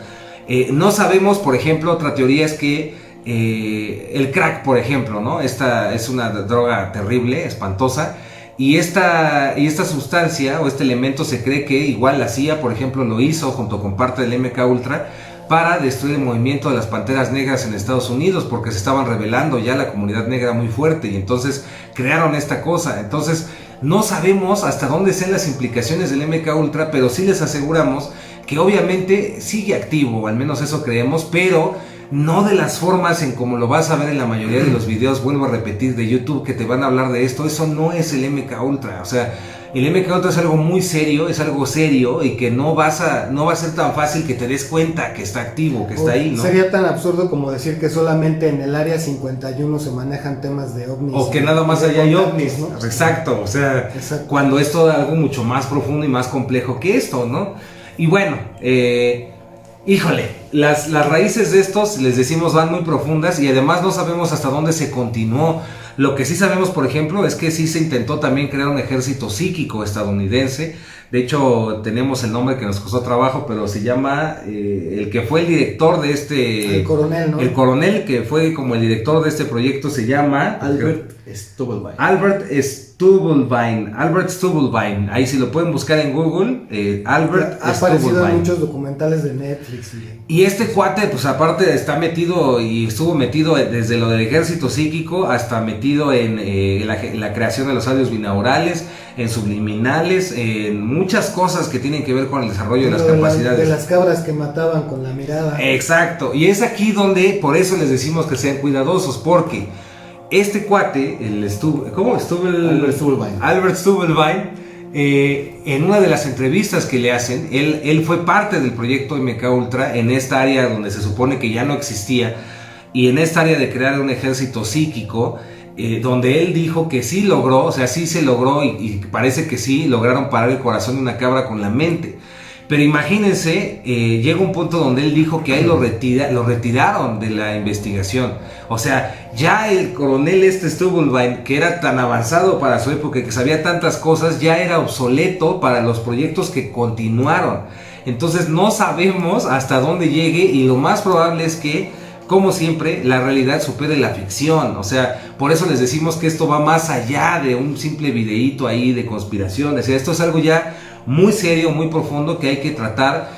No sabemos, por ejemplo, otra teoría es que el crack, por ejemplo, ¿no? Esta es una droga terrible, espantosa, y esta sustancia o este elemento se cree que igual la CIA, por ejemplo, lo hizo junto con parte del MK Ultra para destruir el movimiento de las Panteras Negras en Estados Unidos, porque se estaban rebelando ya la comunidad negra muy fuerte y entonces crearon esta cosa. Entonces no sabemos hasta dónde sean las implicaciones del MK Ultra, pero sí les aseguramos que obviamente sigue activo, al menos eso creemos, pero no de las formas en como lo vas a ver en la mayoría de los videos, vuelvo a repetir, de YouTube, que te van a hablar de esto. Eso no es el MK Ultra, o sea, el MK Ultra es algo muy serio, es algo serio, y que no va a ser tan fácil que te des cuenta que está activo, que está ahí, ¿no? Sería tan absurdo como decir que solamente en el área 51 se manejan temas de ovnis. O que nada más allá hay ovnis, ¿no? Exacto, o sea, Exacto. Cuando es todo algo mucho más profundo y más complejo que esto, ¿no? Y bueno, híjole, las raíces de estos, les decimos, van muy profundas, y además no sabemos hasta dónde se continuó. Lo que sí sabemos, por ejemplo, es que sí se intentó también crear un ejército psíquico estadounidense. De hecho, tenemos el nombre que nos costó trabajo, pero se llama, el que fue el director de este... El coronel, ¿no? El coronel que fue como el director de este proyecto se llama... Albert Stubblebine. Albert Stubblebine. Ahí si lo pueden buscar en Google, Albert Ha aparecido en Stubblebine. muchos documentales de Netflix. Y este cuate, pues aparte está metido y estuvo metido desde lo del ejército psíquico hasta metido en la creación de los audios binaurales, en subliminales, en muchas cosas que tienen que ver con el desarrollo de las capacidades. De las cabras que mataban con la mirada. Exacto, y es aquí donde, por eso les decimos que sean cuidadosos, porque este cuate, Albert Stubblebine, en una de las entrevistas que le hacen, él fue parte del proyecto MK Ultra en esta área donde se supone que ya no existía, y en esta área de crear un ejército psíquico, donde él dijo que sí logró, o sea, sí se logró, y parece que sí lograron parar el corazón de una cabra con la mente. Pero imagínense, llega un punto donde él dijo que ahí lo retiraron de la investigación. O sea, ya el coronel Stubblebine, que era tan avanzado para su época, que sabía tantas cosas, ya era obsoleto para los proyectos que continuaron. Entonces no sabemos hasta dónde llegue, y lo más probable es que, como siempre, la realidad supere la ficción. O sea, por eso les decimos que esto va más allá de un simple videíto ahí de conspiración. O sea, esto es algo ya muy serio, muy profundo, que hay que tratar,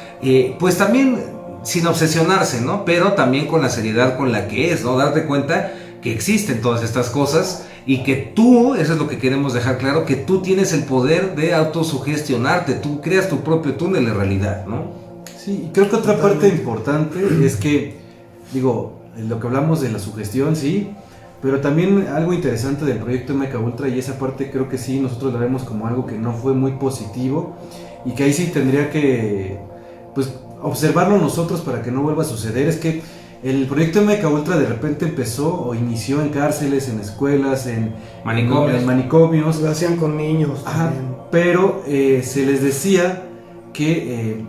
pues también sin obsesionarse, ¿no? Pero también con la seriedad con la que es, ¿no? Darte cuenta que existen todas estas cosas, y que tú, eso es lo que queremos dejar claro, que tú tienes el poder de autosugestionarte, tú creas tu propio túnel de realidad, ¿no? Sí, y creo que otra parte importante es que, digo, lo que hablamos de la sugestión, sí, pero también algo interesante del proyecto MK Ultra, y esa parte creo que sí, nosotros la vemos como algo que no fue muy positivo, y que ahí sí tendría que, pues, observarlo nosotros para que no vuelva a suceder. Es que el proyecto MK Ultra de repente empezó o inició en cárceles, en escuelas, en manicomios. Lo hacían con niños. Ajá, pero se les decía que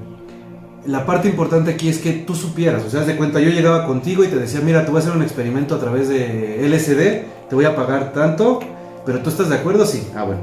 la parte importante aquí es que tú supieras. O sea, haz de cuenta, yo llegaba contigo y te decía, mira, te voy a hacer un experimento a través de LSD, te voy a pagar tanto, pero ¿tú estás de acuerdo? Sí. Ah, bueno.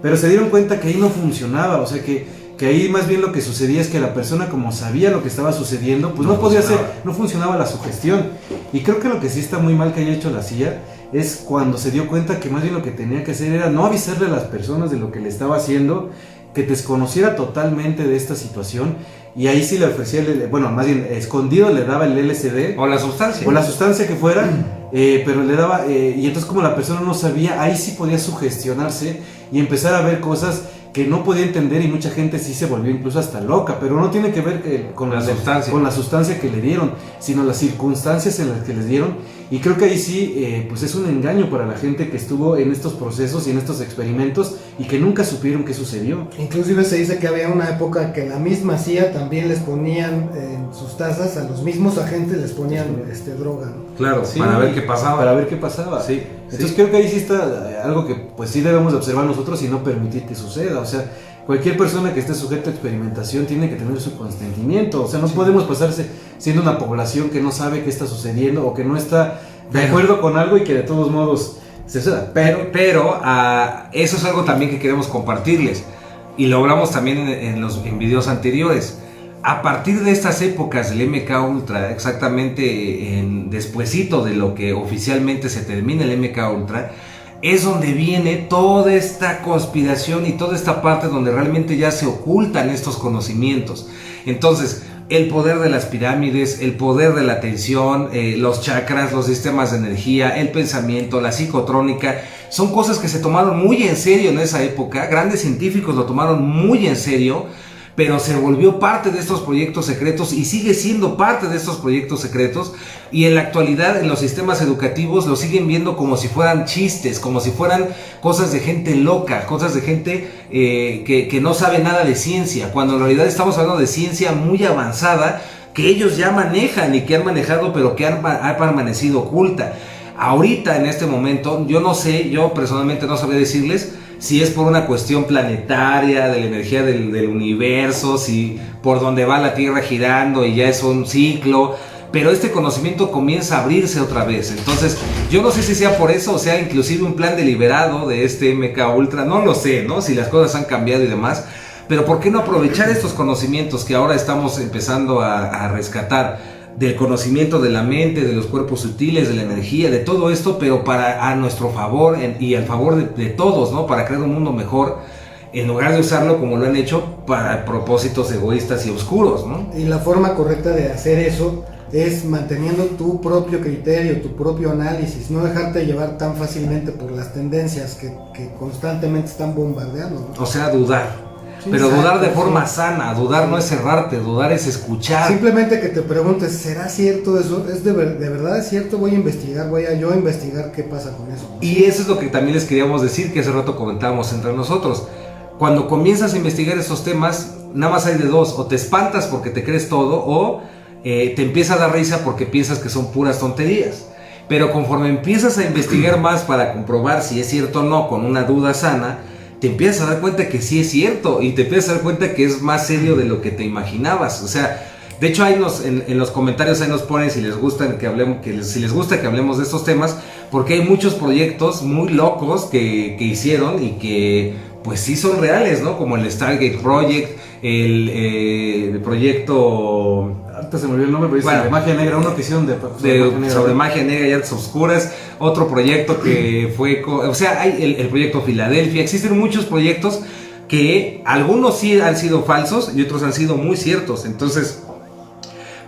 Pero se dieron cuenta que ahí no funcionaba, o sea que ahí más bien lo que sucedía es que la persona, como sabía lo que estaba sucediendo, pues no podía hacer, no funcionaba la sugestión. Y creo que lo que sí está muy mal que haya hecho la CIA es cuando se dio cuenta que más bien lo que tenía que hacer era no avisarle a las personas de lo que le estaba haciendo, que desconociera totalmente de esta situación, y ahí sí le ofrecía, bueno, más bien escondido le daba el LSD. O la sustancia. O la sustancia que fuera, pero le daba, y entonces como la persona no sabía, ahí sí podía sugestionarse y empezar a ver cosas que no podía entender, y mucha gente sí se volvió incluso hasta loca, pero no tiene que ver con la sustancia que le dieron, sino las circunstancias en las que les dieron. Y creo que ahí sí, pues es un engaño para la gente que estuvo en estos procesos y en estos experimentos y que nunca supieron qué sucedió. Inclusive se dice que había una época que la misma CIA también les ponían en sus tazas, a los mismos agentes les ponían droga, ¿no? Claro, sí, para ver qué pasaba. Para ver qué pasaba. Sí, entonces sí. Creo que ahí sí está algo que pues sí debemos de observar nosotros y no permitir que suceda. O sea, cualquier persona que esté sujeta a experimentación tiene que tener su consentimiento. O sea, no podemos pasarse siendo una población que no sabe qué está sucediendo o que no está de acuerdo con algo y que de todos modos se suceda. Pero eso es algo también que queremos compartirles, y lo hablamos también en videos anteriores. A partir de estas épocas del MK Ultra, exactamente despuesito de lo que oficialmente se termina el MK Ultra, es donde viene toda esta conspiración y toda esta parte donde realmente ya se ocultan estos conocimientos. Entonces, el poder de las pirámides, el poder de la atención, los chakras, los sistemas de energía, el pensamiento, la psicotrónica, son cosas que se tomaron muy en serio en esa época. Grandes científicos lo tomaron muy en serio, pero se volvió parte de estos proyectos secretos y sigue siendo parte de estos proyectos secretos, y en la actualidad en los sistemas educativos lo siguen viendo como si fueran chistes, como si fueran cosas de gente loca, cosas de gente que no sabe nada de ciencia, cuando en realidad estamos hablando de ciencia muy avanzada que ellos ya manejan y que han manejado, pero que ha permanecido oculta. Ahorita, en este momento, yo no sé, yo personalmente no sabría decirles si es por una cuestión planetaria, de la energía del universo, si por donde va la Tierra girando y ya es un ciclo, pero este conocimiento comienza a abrirse otra vez. Entonces, yo no sé si sea por eso, o sea, inclusive un plan deliberado de este MK Ultra, no lo sé, ¿no? Si las cosas han cambiado y demás, pero ¿por qué no aprovechar estos conocimientos que ahora estamos empezando a rescatar? Del conocimiento de la mente, de los cuerpos sutiles, de la energía, de todo esto, pero para a nuestro favor y al favor de todos, ¿no? Para crear un mundo mejor, en lugar de usarlo como lo han hecho para propósitos egoístas y oscuros, ¿no? Y la forma correcta de hacer eso es manteniendo tu propio criterio, tu propio análisis, no dejarte llevar tan fácilmente por las tendencias que constantemente están bombardeando, ¿no? O sea, dudar. Sí, pero exacto, dudar de forma sí. sana, dudar no es cerrarte, dudar es escuchar. Simplemente que te preguntes, ¿será cierto eso? ¿Es de verdad es cierto? Voy a yo investigar qué pasa con eso. Y eso es lo que también les queríamos decir, que hace rato comentábamos entre nosotros. Cuando comienzas a investigar esos temas, nada más hay de dos: o te espantas porque te crees todo, o te empieza a dar risa porque piensas que son puras tonterías. Pero conforme empiezas a investigar más para comprobar si es cierto o no, con una duda sana, te empiezas a dar cuenta que sí es cierto, y te empiezas a dar cuenta que es más serio de lo que te imaginabas. O sea, de hecho ahí en los comentarios ahí nos ponen si les gusta que hablemos de estos temas, porque hay muchos proyectos muy locos que hicieron y que pues sí son reales, ¿no? Como el Stargate Project, el proyecto... Ahorita se me olvidó el nombre, pero bueno, de magia negra, uno que hicieron sobre magia negra y artes oscuras, otro proyecto que fue, o sea, hay el proyecto Filadelfia. Existen muchos proyectos que algunos sí han sido falsos y otros han sido muy ciertos. Entonces,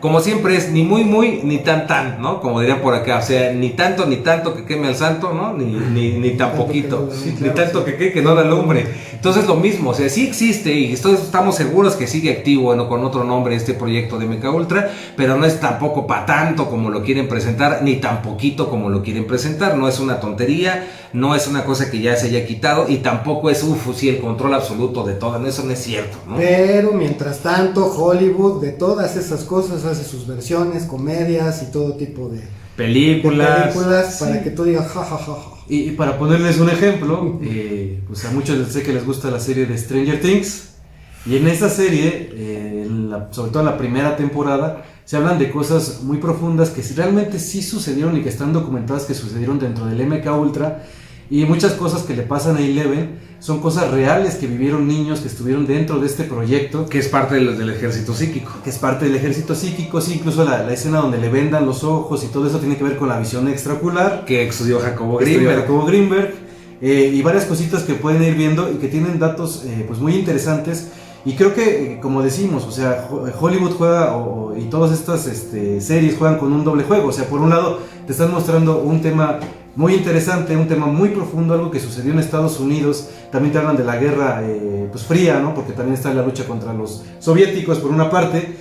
como siempre, es ni muy ni tan, ¿no? Como dirían por acá, o sea, ni tanto que queme al santo, ¿no? Ni tan poquito, ni tanto que no da lumbre. Entonces lo mismo, o sea, sí existe y estamos seguros que sigue activo, bueno, con otro nombre este proyecto de MK Ultra, pero no es tampoco para tanto como lo quieren presentar, ni tan poquito como lo quieren presentar. No es una tontería, no es una cosa que ya se haya quitado, y tampoco es, sí, el control absoluto de todo, eso no es cierto, ¿no? Pero mientras tanto, Hollywood de todas esas cosas hace sus versiones, comedias y todo tipo de películas para sí, que tú digas jajaja. Y para ponerles un ejemplo, pues a muchos les sé que les gusta la serie de Stranger Things, y en esa serie, sobre todo en la primera temporada, se hablan de cosas muy profundas que realmente sí sucedieron y que están documentadas, que sucedieron dentro del MK Ultra. Y muchas cosas que le pasan a Eleven son cosas reales que vivieron niños que estuvieron dentro de este proyecto. Que es parte del ejército psíquico. Que es parte del ejército psíquico, sí, incluso la escena donde le vendan los ojos y todo eso tiene que ver con la visión extraocular. Que estudió Jacobo Greenberg. Y varias cositas que pueden ir viendo y que tienen datos pues muy interesantes. Y creo que, como decimos, o sea, Hollywood juega, y todas estas series juegan con un doble juego. O sea, por un lado te están mostrando un tema muy interesante, un tema muy profundo, algo que sucedió en Estados Unidos. También te hablan de la guerra pues fría, ¿no? Porque también está la lucha contra los soviéticos por una parte,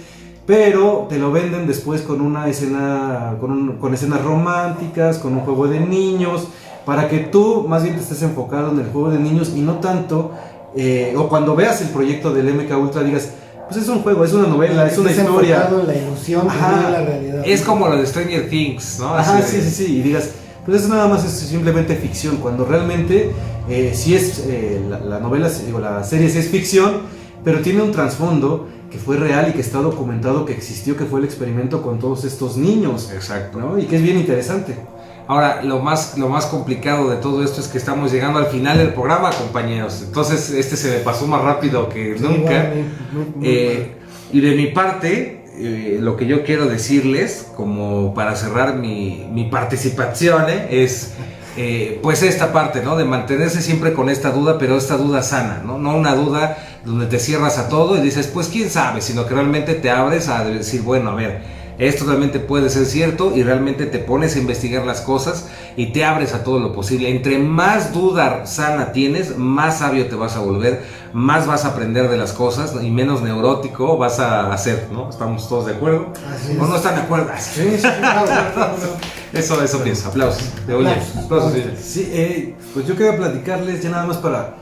pero te lo venden después con una escena, con escenas románticas, con un juego de niños, para que tú más bien te estés enfocado en el juego de niños y no tanto, o cuando veas el proyecto del MK Ultra digas, pues es un juego, es una novela, es una historia. En la ilusión, ajá, en la realidad. Es como lo de Stranger Things, ¿no? Ajá, sí, y digas, pues eso nada más es simplemente ficción, cuando realmente sí es, la novela, digo, la serie sí es ficción, pero tiene un trasfondo que fue real y que está documentado, que existió, que fue el experimento con todos estos niños. Exacto. ¿No? Y que es bien interesante. Ahora, lo más complicado de todo esto es que estamos llegando al final del programa, compañeros. Entonces, se me pasó más rápido que nunca. Y de mi parte, lo que yo quiero decirles, como para cerrar mi participación, es pues esta parte, ¿no? De mantenerse siempre con esta duda, pero esta duda sana, ¿no? No una duda donde te cierras a todo y dices, pues quién sabe, sino que realmente te abres a decir, bueno, a ver, esto realmente puede ser cierto, y realmente te pones a investigar las cosas y te abres a todo lo posible. Entre más duda sana tienes, más sabio te vas a volver, más vas a aprender de las cosas y menos neurótico vas a hacer, ¿no? ¿Estamos todos de acuerdo? Así ¿O es. no están de acuerdo? Sí, sí, claro. Eso pienso. Aplausos. De oye, aplausos. Sí, pues yo quería platicarles ya nada más para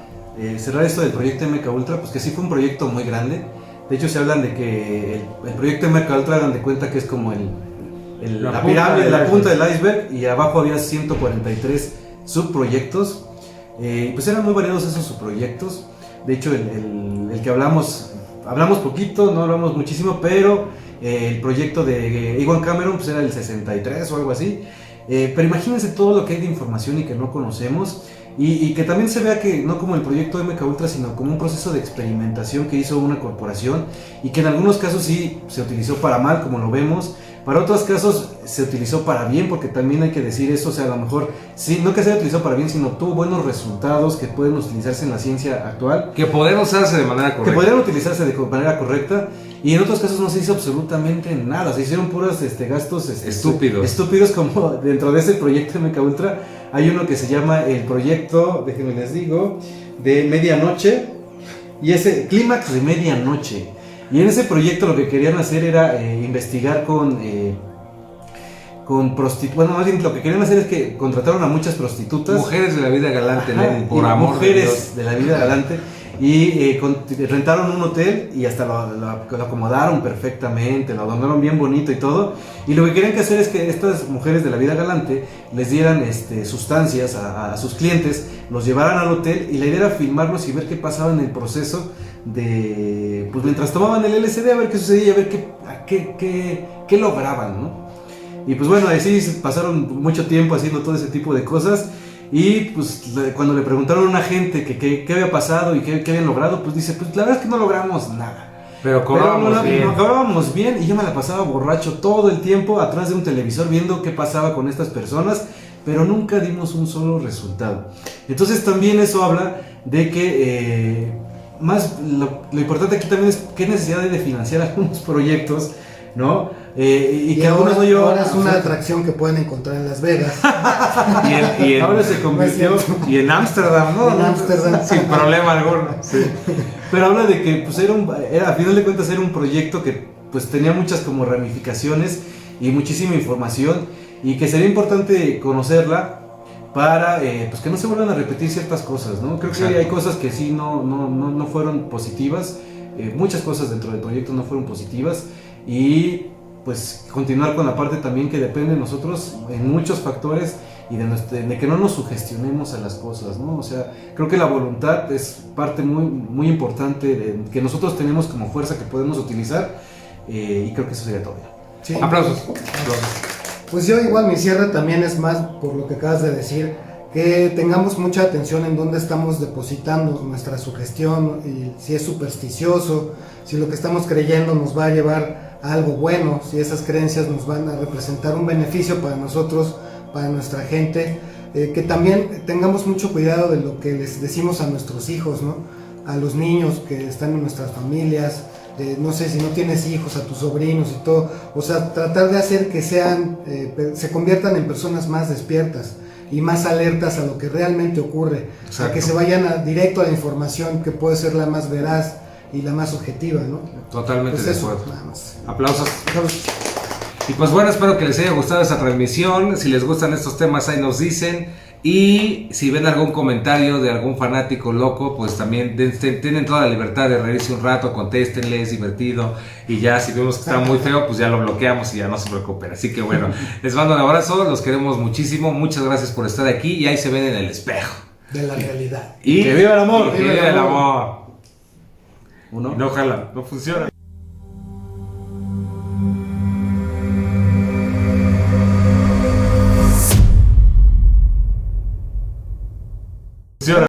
cerrar esto del proyecto MK Ultra, pues que sí fue un proyecto muy grande. De hecho se hablan de que el proyecto MK Ultra dan de cuenta que es como la pirámide, la punta del iceberg, y abajo había 143 subproyectos. Pues eran muy variados esos subproyectos. De hecho el que hablamos poquito, no hablamos muchísimo, pero el proyecto de Ewan Cameron pues era el 63 o algo así. Pero imagínense todo lo que hay de información y que no conocemos, y que también se vea que no como el proyecto MK Ultra, sino como un proceso de experimentación que hizo una corporación, y que en algunos casos sí se utilizó para mal, como lo vemos. Para otros casos se utilizó para bien, porque también hay que decir eso, o sea, a lo mejor, sí, no que se haya utilizado para bien, sino tuvo buenos resultados que pueden utilizarse en la ciencia actual. Que podrían usarse de manera correcta. Que podrían utilizarse de manera correcta, y en otros casos no se hizo absolutamente nada, se hicieron puros gastos estúpidos, como dentro de ese proyecto MK Ultra hay uno que se llama el proyecto, déjenme les digo, de medianoche, y ese clímax de medianoche. Y en ese proyecto lo que querían hacer era investigar con prostitutas. Bueno, más bien lo que querían hacer es que contrataron a muchas prostitutas. Mujeres de la vida galante, Ajá, Lenin, por amor de Dios. mujeres de la vida galante. Y rentaron un hotel y hasta lo acomodaron perfectamente, lo adornaron bien bonito y todo. Y lo que querían que hacer es que estas mujeres de la vida galante les dieran sustancias a sus clientes, los llevaran al hotel, y la idea era filmarlos y ver qué pasaba en el proceso de, pues mientras tomaban el LSD, a ver qué sucedía, a ver qué lograban, ¿no? Y pues bueno, así pasaron mucho tiempo haciendo todo ese tipo de cosas. Y pues cuando le preguntaron a una gente que qué había pasado y qué habían logrado, pues dice, pues la verdad es que no logramos nada. Pero cobrábamos bien. Cobrábamos bien, y yo me la pasaba borracho todo el tiempo atrás de un televisor viendo qué pasaba con estas personas, pero nunca dimos un solo resultado. Entonces también eso habla de que lo importante aquí también es qué necesidad hay de financiar algunos proyectos, ¿no? Y que algunos no llevaban. Ahora es una atracción que pueden encontrar en Las Vegas. Ahora se convirtió. Y en Ámsterdam, ¿no? En Ámsterdam. Sin problema alguno. Sí. Pero habla de que pues a final de cuentas era un proyecto que pues tenía muchas como ramificaciones y muchísima información, y que sería importante conocerla para pues que no se vuelvan a repetir ciertas cosas, ¿no? Creo que hay cosas que sí no fueron positivas, muchas cosas dentro del proyecto no fueron positivas, y pues continuar con la parte también que depende de nosotros en muchos factores, y de que no nos sugestionemos a las cosas, ¿no? O sea, creo que la voluntad es parte muy, muy importante que nosotros tenemos como fuerza que podemos utilizar, y creo que eso sería todo. Sí. Aplausos. Pues yo igual mi cierre también es más por lo que acabas de decir, que tengamos mucha atención en dónde estamos depositando nuestra sugestión, y si es supersticioso, si lo que estamos creyendo nos va a llevar a algo bueno, si esas creencias nos van a representar un beneficio para nosotros, para nuestra gente, que también tengamos mucho cuidado de lo que les decimos a nuestros hijos, ¿no? A los niños que están en nuestras familias, no sé, si no tienes hijos, a tus sobrinos y todo, o sea, tratar de hacer que se conviertan en personas más despiertas y más alertas a lo que realmente ocurre, a que se vayan directo a la información que puede ser la más veraz y la más objetiva, ¿no? Totalmente Pues de eso, acuerdo. nada más. Aplausos. Y pues bueno, espero que les haya gustado esta transmisión. Si les gustan estos temas, ahí nos dicen. Y si ven algún comentario de algún fanático loco, pues también tienen toda la libertad de reírse un rato, contéstenle, es divertido. Y ya si vemos que está muy feo, pues ya lo bloqueamos y ya no se preocupen. Así que bueno, les mando un abrazo, los queremos muchísimo. Muchas gracias por estar aquí, y ahí se ven en el espejo. De la realidad. Y ¡que viva el amor! ¡Que viva el amor! ¿Uno? No jala, no funciona.